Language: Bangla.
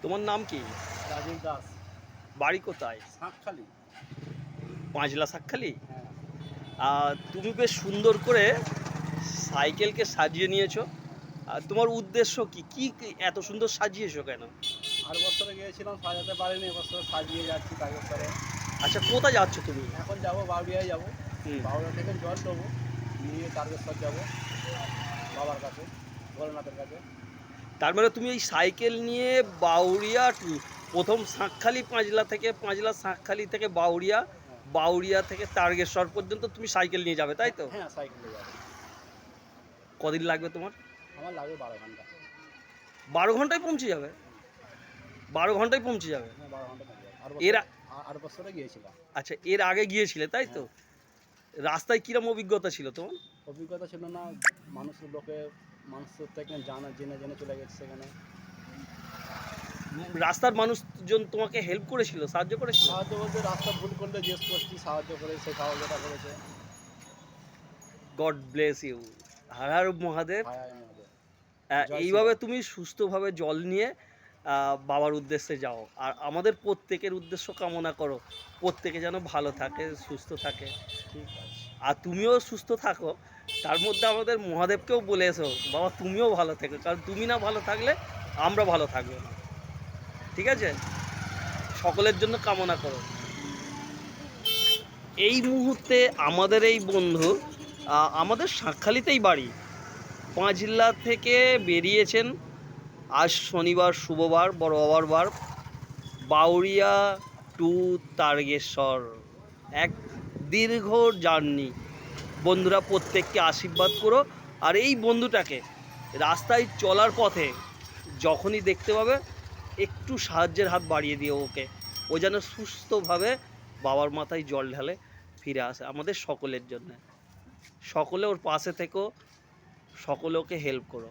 তোমার নাম কি? রাজীব দাস। বাড়ি কোথায়? শাঁকখালি। পাঁচলা শাকখালি। হ্যাঁ। তুমি বেশ সুন্দর করে সাইকেলকে সাজিয়ে নিয়েছো। তোমার উদ্দেশ্য কি? কি এত সুন্দর সাজিয়েছো কেন? আর বছরে গিয়েছিলাম, সাজাতে পারিনি, এবছর সাজিয়ে যাচ্ছি তারকেশ্বরে। আচ্ছা, কোথায় যাচ্ছ তুমি? এখন যাবো বাউরিয়ায় যাবো। হুম। বাউরিয়া থেকে জল নেবো, নিয়ে তারকেশ্বর যাবো বাবার কাছে, ভোলেনাথের কাছে। তার মানে তুমি এই সাইকেল নিয়ে বাউরিয়া প্রথম শাঁকখালি, পাঁচলা থেকে পাঁচলা শাঁকখালি থেকে বাউরিয়া, হ্যাঁ। বাউরিয়া থেকে তারকেশ্বর পর্যন্ত তুমি সাইকেল নিয়ে যাবে, তাই তো? হ্যাঁ, সাইকেলে যাবো। কদিন লাগবে তোমার? আমার লাগবে 12 ঘন্টা। 12 ঘন্টায় পৌঁছে যাবে? 12 ঘন্টায় পৌঁছে যাবে? হ্যাঁ, 12 ঘন্টা লাগবে। এর আর বছরে গিয়েছিলাম। আচ্ছা, এর আগে গিয়েছিলে তাই তো? হ্যাঁ। রাস্তায় কিরম অভিজ্ঞতা ছিল তোমার? অভিজ্ঞতা ছিল না, মানুষের থেকে জেনে জেনে চলে গেছে সেখানে। রাস্তার মানুষজন তোমাকে হেল্প করেছিল, সাহায্য করেছিল? সাহায্য বলতে, রাস্তা ভুল করলে জিজ্ঞেস করছি, সাহায্য করে, সে সাহায্যটা করেছে। God bless you. Har Har Mahadev. ভাই আমাদের জয় এইভাবে শ্রীরাম। তুমি সুস্থভাবে জল নিয়ে বাবার উদ্দেশ্যে যাও, আর আমাদের প্রত্যেকের উদ্দেশ্য কামনা করো প্রত্যেকে যেন ভালো থাকে, সুস্থ থাকে। ঠিক আছে। আর তুমিও সুস্থ থাকো। তার মধ্যে আমাদের মহাদেবকেও বলে এসো, বাবা তুমিও ভালো থেকো, কারণ তুমি না ভালো থাকলে আমরা ভালো থাকবো না। ঠিক আছে? সকলের জন্য কামনা করো। এই মুহূর্তে আমাদের এই বন্ধু আমাদের শাঁকখালিতেই বাড়ি, পাঁচলা থেকে বেরিয়েছেন। আজ শনিবার, শুভবার, বড় বাবার বার। বাউরিয়া টু তারকেশ্বর, এক দীর্ঘ জার্নি। বন্ধুরা প্রত্যেককে আশীর্বাদ করো। আর এই বন্ধুটাকে রাস্তায় চলার পথে যখনই দেখতে পাবে একটু সাহায্যের হাত বাড়িয়ে দিও ওকে, ও যেন সুস্থভাবে বাবার মাথায় জল ঢালে ফিরে আসে। আমাদের সকলের জন্য সকলে ওর পাশে থেকো, সকলে ওকে হেল্প করো।